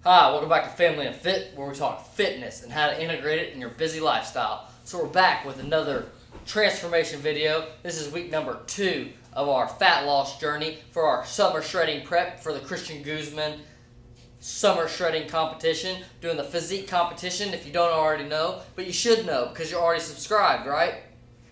Hi, welcome back to Family and Fit, where we talk fitness and how to integrate it in your busy lifestyle. So we're back with another transformation video. This is week number 2 of our fat loss journey for our summer shredding prep for the Christian Guzman summer shredding competition. Doing the physique competition, if you don't already know, but you should know because you're already subscribed, right?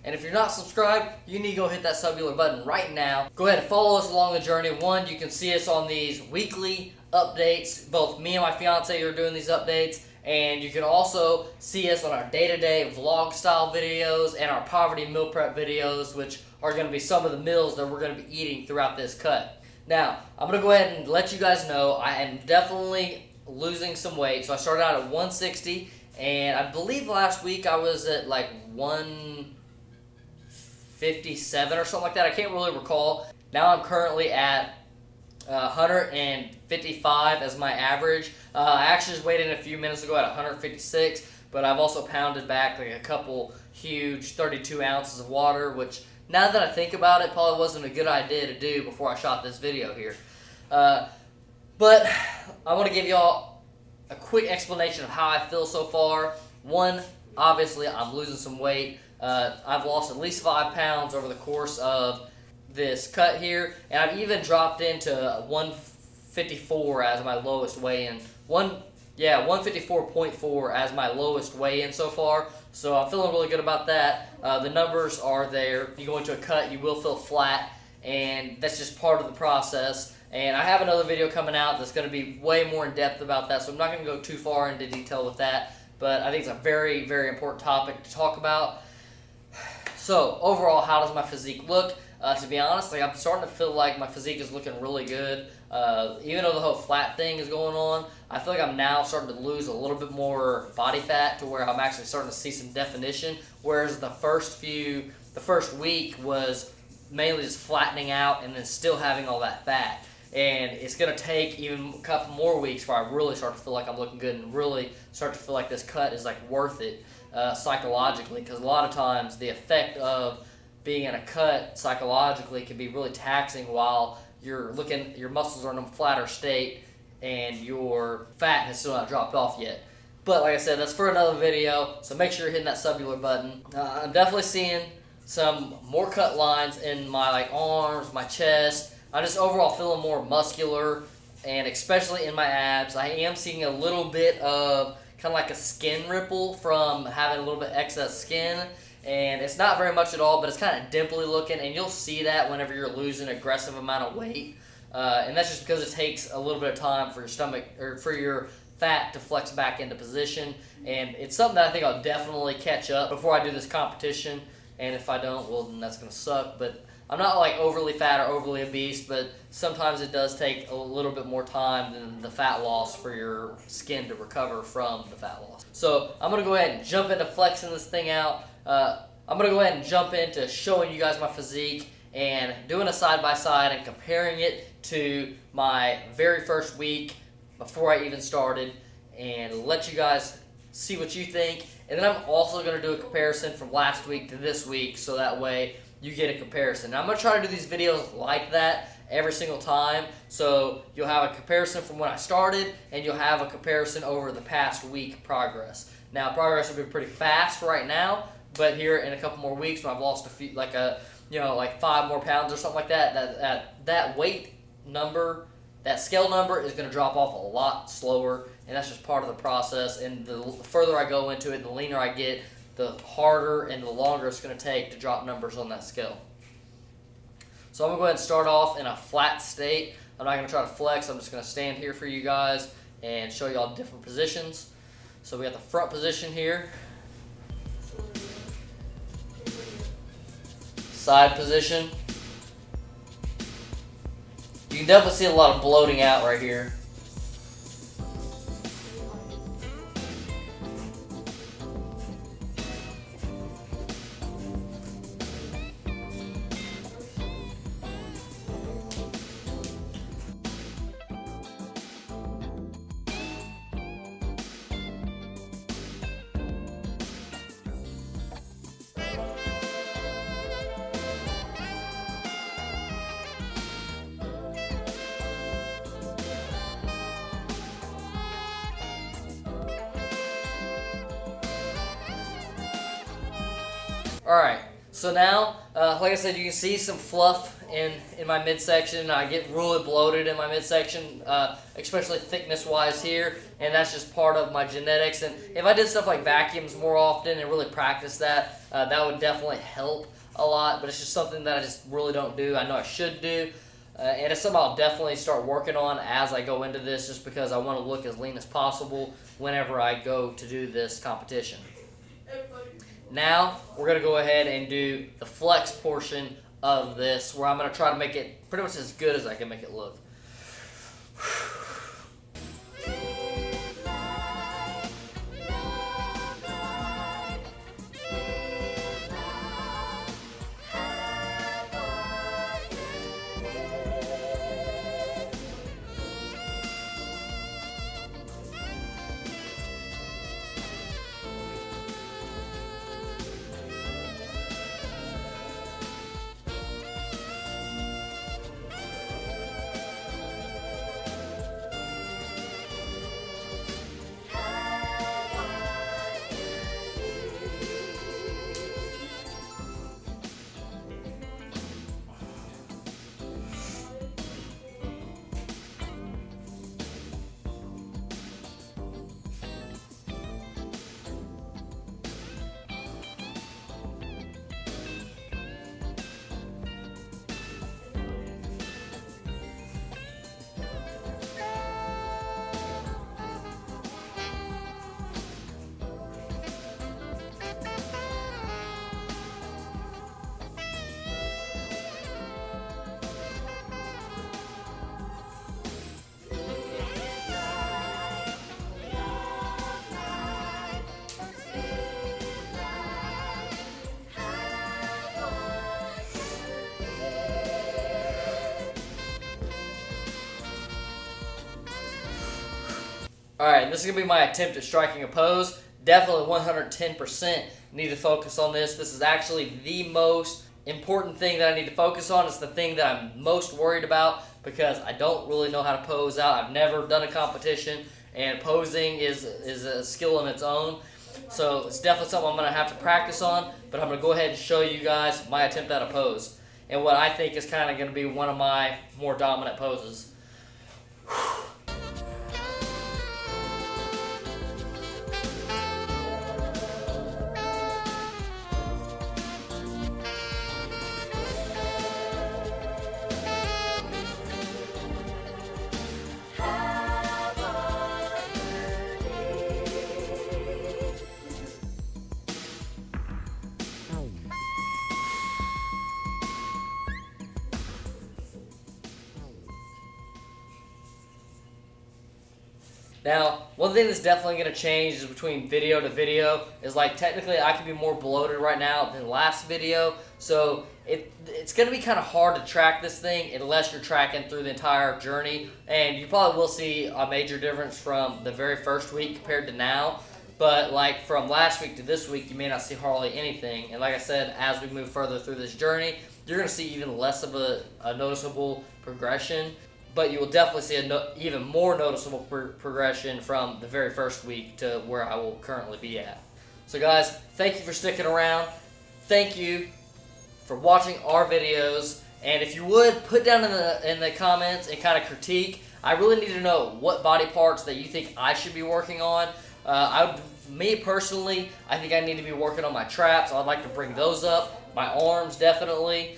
And if you're not subscribed, you need to go hit that subscribe button right now. Go ahead and follow us along the journey. One, you can see us on these weekly updates. Both me and my fiance are doing these updates. And you can also see us on our day-to-day vlog style videos and our poverty meal prep videos, which are going to be some of the meals that we're going to be eating throughout this cut. Now, I'm going to go ahead and let you guys know I am definitely losing some weight. So I started out at 160, and I believe last week I was at like 157 or something like that. I can't really recall. Now I'm currently at 155 as my average. I actually just weighed in a few minutes ago at 156, but I've also pounded back like a couple huge 32 ounces of water, which now that I think about it, probably wasn't a good idea to do before I shot this video here. But I want to give y'all a quick explanation of how I feel so far. One, obviously I'm losing some weight. I've lost at least 5 pounds over the course of this cut here, and I've even dropped into 154 as my lowest weigh-in. 154.4 as my lowest weigh-in so far, so I'm feeling really good about that. The numbers are there. If you go into a cut, you will feel flat, and that's just part of the process. And I have another video coming out that's going to be way more in depth about that, so I'm not going to go too far into detail with that, but I think it's a very, very important topic to talk about. So overall, how does my physique look? To be honest, like I'm starting to feel like my physique is looking really good. Even though the whole flat thing is going on, I feel like I'm now starting to lose a little bit more body fat to where I'm actually starting to see some definition. Whereas the first week was mainly just flattening out and then still having all that fat. And it's going to take even a couple more weeks before I really start to feel like I'm looking good and really start to feel like this cut is like worth it psychologically. Because a lot of times the effect of being in a cut psychologically can be really taxing while your muscles are in a flatter state and your fat has still not dropped off yet. But like I said, that's for another video, so make sure you're hitting that subscribe button. I'm definitely seeing some more cut lines in my arms, my chest. I'm just overall feeling more muscular, and especially in my abs. I am seeing a little bit of kind of like a skin ripple from having a little bit excess skin. And it's not very much at all, but it's kind of dimply looking, and you'll see that whenever you're losing an aggressive amount of weight. And that's just because it takes a little bit of time for your stomach or for your fat to flex back into position. And it's something that I think I'll definitely catch up before I do this competition. And if I don't, well, then that's going to suck. But I'm not like overly fat or overly obese, but sometimes it does take a little bit more time than the fat loss for your skin to recover from the fat loss. So I'm going to go ahead and jump into flexing this thing out. I'm going to go ahead and jump into showing you guys my physique and doing a side-by-side and comparing it to my very first week before I even started, and let you guys see what you think. And then I'm also going to do a comparison from last week to this week, so that way you get a comparison. Now, I'm going to try to do these videos like that every single time, so you'll have a comparison from when I started, and you'll have a comparison over the past week progress. Now, progress will be pretty fast right now, but here in a couple more weeks, when I've lost a few, like 5 more pounds or something like that, that weight number, that scale number is going to drop off a lot slower, and that's just part of the process. And the further I go into it, the leaner I get, the harder and the longer it's going to take to drop numbers on that scale. So I'm going to go ahead and start off in a flat state. I'm not going to try to flex. I'm just going to stand here for you guys and show you all different positions. So we got the front position here. Side position. You can definitely see a lot of bloating out right here. Alright, so now, like I said, you can see some fluff in my midsection. I get really bloated in my midsection, especially thickness-wise here, and that's just part of my genetics. And if I did stuff like vacuums more often and really practice that, that would definitely help a lot, but it's just something that I just really don't do. I know I should do, and it's something I'll definitely start working on as I go into this, just because I want to look as lean as possible whenever I go to do this competition. Now, we're going to go ahead and do the flex portion of this, where I'm going to try to make it pretty much as good as I can make it look. Alright, this is going to be my attempt at striking a pose. Definitely 110% need to focus on this. This is actually the most important thing that I need to focus on. It's the thing that I'm most worried about, because I don't really know how to pose out. I've never done a competition, and posing is a skill in its own. So it's definitely something I'm going to have to practice on, but I'm going to go ahead and show you guys my attempt at a pose, and what I think is kind of going to be one of my more dominant poses. Now, one thing that's definitely going to change is between video to video is, like, technically I could be more bloated right now than last video, so it's going to be kind of hard to track this thing unless you're tracking through the entire journey, and you probably will see a major difference from the very first week compared to now, but like from last week to this week you may not see hardly anything, and like I said, as we move further through this journey, you're going to see even less of a noticeable progression. But you will definitely see an even more noticeable progression from the very first week to where I will currently be at. So guys, thank you for sticking around. Thank you for watching our videos. And if you would, put down in the comments and kind of critique. I really need to know what body parts that you think I should be working on. Me personally, I think I need to be working on my traps. I'd like to bring those up. My arms, definitely.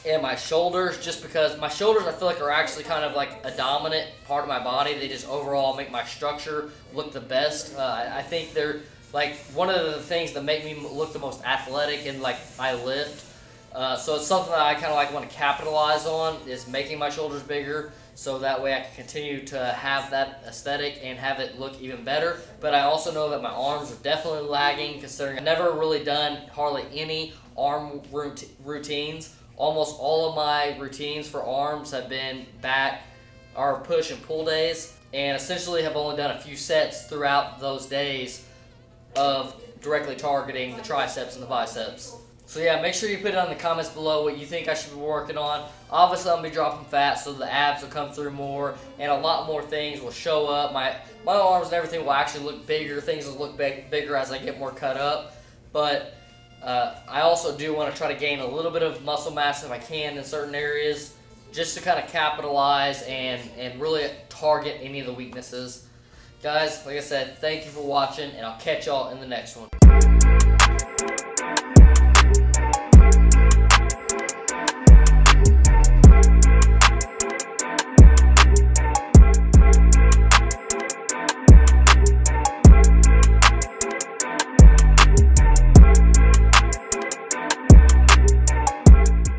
And my shoulders, just because my shoulders I feel like are actually kind of like a dominant part of my body. They just overall make my structure look the best. I think they're like one of the things that make me look the most athletic and like I lift. So it's something that I kind of like want to capitalize on, is making my shoulders bigger, so that way I can continue to have that aesthetic and have it look even better. But I also know that my arms are definitely lagging, considering I've never really done hardly any arm routines. Almost all of my routines for arms have been back or push and pull days, and essentially have only done a few sets throughout those days of directly targeting the triceps and the biceps. So yeah, make sure you put it in the comments below what you think I should be working on. Obviously I'm going to be dropping fat, so the abs will come through more, and a lot more things will show up. My arms and everything will actually look bigger. Things will look bigger as I get more cut up. but I also do want to try to gain a little bit of muscle mass if I can in certain areas, just to kind of capitalize and really target any of the weaknesses. Guys, like I said, thank you for watching, and I'll catch y'all in the next one.